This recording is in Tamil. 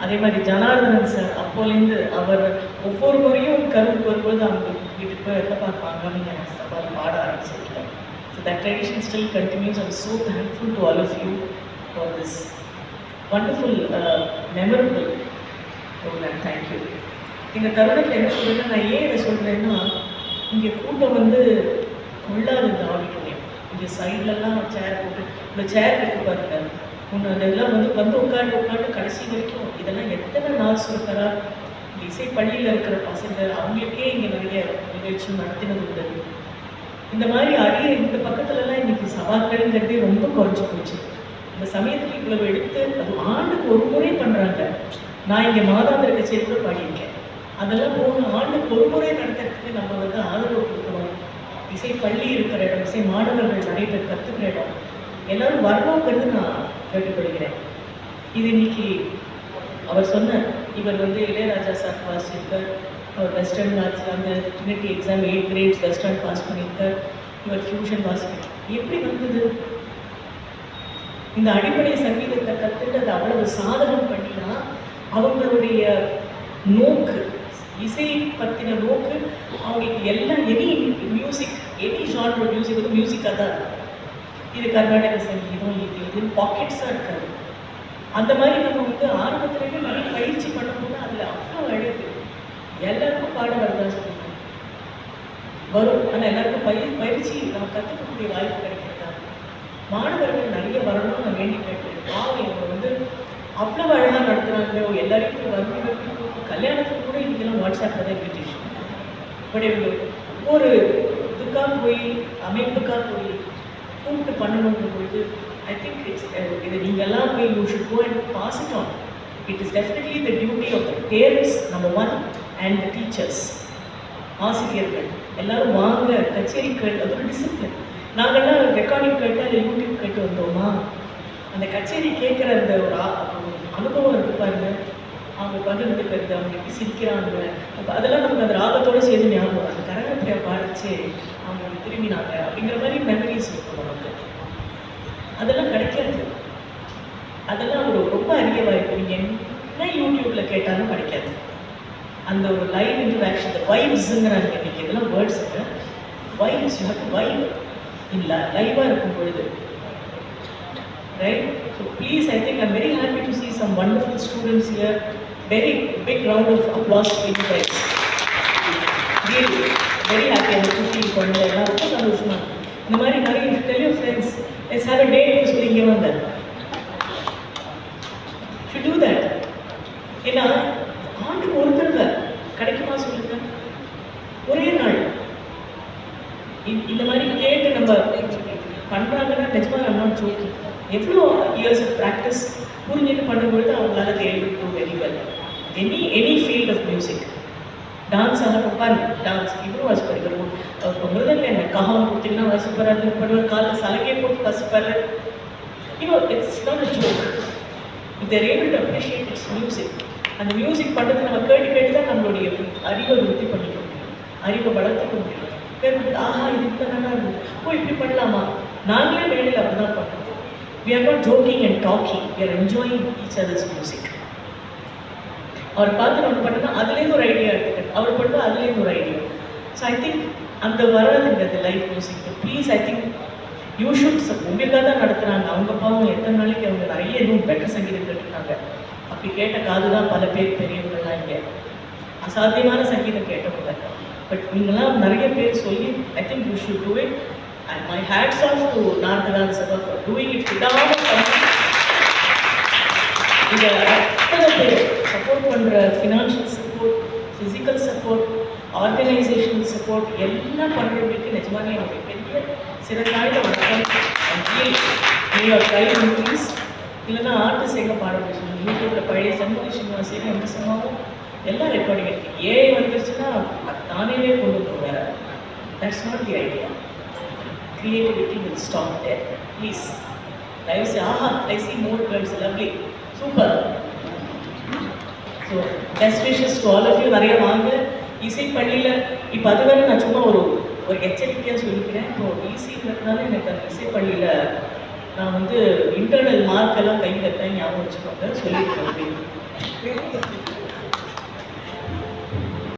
அதே மாதிரி ஜனார்தனன் சார் அப்போலேருந்து அவர் ஒவ்வொரு முறையும் கருவுக்கு வரும்போது அவங்க வீட்டுக்கு போய் எதை பார்ப்பாங்க அப்படின்னு சவால் பாட ஆரம்பிச்சிருக்கேன். So that tradition still continues. I'm so thankful to all of you for this wonderful memorable programme. Thank you. எங்கள் தருணத்தில் என்ன சொல்கிறேன்னா, நான் ஏன் இதை சொல்கிறேன்னா, இங்கே கூட்டம் வந்து கொள்ளாது இந்த ஆடிட்டோரியம். இங்கே சைட்லலாம் சேர் போட்டு இந்த சேர் இருக்கு பாருங்க, முன்ன அதெல்லாம் வந்து உட்காந்து கடைசி வரைக்கும் இதெல்லாம் எத்தனை நாள் சொல்கிறா. இசை பள்ளியில் இருக்கிற பசங்க அவங்களுக்கே இங்கே நிறைய நிகழ்ச்சி நடத்தினது உண்டு. இந்த மாதிரி அரிய இந்த பக்கத்துலலாம் இன்னைக்கு சவால்கள்ங்கிறதே ரொம்ப குறைஞ்சி போச்சு. இந்த சமயத்தில் இவ்வளவு எடுத்து அது ஆண்டுக்கு ஒரு முறை பண்ணுறாங்க. நான் இங்கே மாதாந்திர கச்சேரி கூட பாடியிருக்கேன். அதெல்லாம் போன ஆண்டுக்கு ஒரு முறை நடத்துறதுக்கு நம்ம வந்து ஆதரவு கொடுக்கணும். இசை பள்ளி இருக்கிற இடம், இசை மாணவர்கள் நிறைய பேர் கற்றுக்கிற இடம், எல்லாரும் வரணுங்கிறது நான் கேட்டுக்கொள்கிறேன். இது இன்னைக்கு அவர் சொன்ன இவர் வந்து இளையராஜா சார் வாசிச்சிருக்கார். அவர் வெஸ்டர்ன் ஆர்ட்ஸில் அந்த Trinity exam 8 grades western pass பண்ணியிருக்கார். இவர் ஃபியூஷன் வாசிக்கிறார். எப்படி வந்தது? இந்த அடிப்படை சங்கீதத்தை கற்றுட்டு அது அவ்வளவு சாதகம் பண்ணினா அவங்களுடைய நோக்கு, இசை பற்றின நோக்கு அவங்களுக்கு எல்லாம் எனி மியூசிக், எனி ஜான்ர மியூசிக் வந்து மியூசிக்காக தான் இருக்கும். இது கர்நாடக சங்கீதம், இதுன்னு பாக்கெட்ஸாக இருக்காது. அந்த மாதிரி நம்ம வந்து ஆரம்பத்துலேருந்து நிறைய பயிற்சி பண்ணும்போது அதில் அவ்வளோ அழகு. எல்லாருக்கும் பாட வரதான் சொல்லுவோம் வரும், ஆனால் எல்லாருக்கும் பயிற்சி நம்ம கற்றுக்கக்கூடிய வாய்ப்பு கிடைக்கிறதா. மாணவர்கள் நிறைய வரணும்னு நான் வேண்டி கேட்டேன். இவங்க வந்து அவ்வளோ அழகாக நடத்துகிறாங்க. எல்லாருக்கும் வந்து கல்யாணத்துக்கு கூட இன்றைக்கெல்லாம் வாட்ஸ்அப்பில் தான் இன்விடேஷன். பட் இவங்க ஒவ்வொரு இதுக்காக போய் அமைப்புக்காக போய் கூப்பிட்டு பண்ணணுங்கிற பொழுது ஐ திங்க் இது நீங்கள்லாம் போய் you should go and pass it on. It is definitely the duty of the parents number 1 and the teachers. ஆசிரியர்கள் எல்லாரும் வாங்க, கச்சேரி கேட்டு, அது ஒரு டிசிப்ளின். நாங்கள்லாம் ரெக்கார்டிங் கேட்டு அதை யூடியூப் கேட்டு வந்தோமா, அந்த கச்சேரி கேட்குற அந்த ஒரு அனுபவம் இருக்கு பாருங்க. அவங்க பகிர்ந்துக்கிறது, அவங்க எப்படி சிரிக்கிறாங்க, அதெல்லாம் நமக்கு அந்த ராகத்தோடு சேர்ந்து ஞாபகம். அந்த கரகத்தை பாடிச்சு அவங்க திரும்பினாங்க அப்படிங்கிற மாதிரி மெமரிஸ் இருக்கும் நமக்கு. அதெல்லாம் கிடைக்காது. அதெல்லாம் ஒரு ரொம்ப அரிய வாய்ப்பு. நீங்கள் என்ன யூடியூப்பில் கேட்டாலும் கிடைக்காது. அந்த ஒரு லைவ் இன்டராக்ஷன், இந்த வைப்ஸுங்கிறாங்க இன்னைக்கு. இதெல்லாம் வேர்ட்ஸுங்க. Vibes, you have to vibe இல்லை லைவாக இருக்கும் பொழுது. Right? So please, I think I'm very happy to see some wonderful students here. Very big round of applause for you guys. Really, very happy. I'm happy to see you. ரொம்ப சந்தோஷமா. இந்த மாதிரி நிறைய tell your friends, let's have a day to சொல்லி இங்கே வந்த. Should do that. ஏன்னா ஆண்டுக்கு ஒரு தடவை கிடைக்குமா சொல்லுங்க? ஒரே நாள் இந்த மாதிரி கேட்டு நம்ம பண்ணுறாங்கன்னா நிஜமாக I'm not joking. எவ்வளோ இயர்ஸ் ஆஃப் ப்ராக்டிஸ் புரிஞ்சுட்டு பண்ணும்பொழுது அவங்களால தேவைப்படும் very well. Any field of music. Dance ஆகட்டும் பாருங்க, டான்ஸ் இவ்வளோ வாசிப்பாரு. மிருதங்க என்ன கஹான் கொடுத்தீங்கன்னா வாசிப்பார், அது பண்ணுவார், காலில் சலகை போட்டு வாசிப்பார். It's not a joke. If they're able to appreciate its music. அந்த மியூசிக் பண்ணுறது நம்ம கேட்டு கேட்டு தான் நம்மளுடைய அறிவை விருத்தி பண்ணிக்க முடியும், அறிவை வளர்த்துக்க முடியும். ஆஹா இது இப்போ நல்லா இருந்தது, இப்படி பண்ணலாமா. நாங்களே வேலையில் அப்படி தான் பண்ணுறோம். We are not joking and talking. We are enjoying each other's music. அவர் பார்த்து நம்ம பண்ணா அதுலேருந்து ஒரு ஐடியா எடுத்துக்கிட்டு அவர் பண்ணால் அதுலேருந்து ஒரு ஐடியா. ஸோ ஐ திங்க் அந்த வராதுங்கிறது live music. Please, I think you should. உங்களுக்காக தான் நடத்துகிறாங்க. அவங்க பாவம் எத்தனை நாளைக்கு அவங்க நிறைய இன்னும் பெட்டர் சங்கீதம் கேட்டுருக்காங்க. அப்படி கேட்ட காது தான் பல பேர் பெரியவங்கள்லாம் இங்கே அசாத்தியமான சங்கீதம் கேட்டவங்க. பட் நீங்களாம் நிறைய பேர் சொல்லி ஐ think you should do it. And my hats off to Narthadan Sabha for doing it without இதை அத்தனை பேர் சப்போர்ட் பண்ணுற financial support, physical support, organisational support எல்லாம் பண்ணுறவங்களுக்கு நிஜமானே அவங்க பெரிய சிறந்தாழ்ந்த வணக்கம். கையில் இன்க்ரீஸ் இல்லைன்னா ஆர்டிஸ்ட் எங்கே பாட முடியும். யூடியூப்பில் பழைய சண்முக ஸ்ரீனிவாசன் எந்த சமாவும் எல்லாம் ரெக்கார்டிங் இருக்குது. ஏஐ வந்துருச்சுன்னா தானே கொண்டு வந்துடும். வேறு that's not the idea. Creativity will stop there. Please. I say, I see more girls. Lovely. Super. So, best wishes to all of you. நிறைய வாங்க. இசை பள்ளியில் இப்போ அதுவரை நான் சும்மா ஒரு எச்சரிக்கையாக சொல்லிக்கிறேன். இப்போ ஈஸிங்கிறதுனால எனக்கு அந்த இசை பள்ளியில் நான் வந்து இன்டர்னல் மார்க்கெல்லாம் கை கட்டேன், ஞாபகம் வச்சுக்கோங்க சொல்லியிருக்கேன் அப்படின்னு.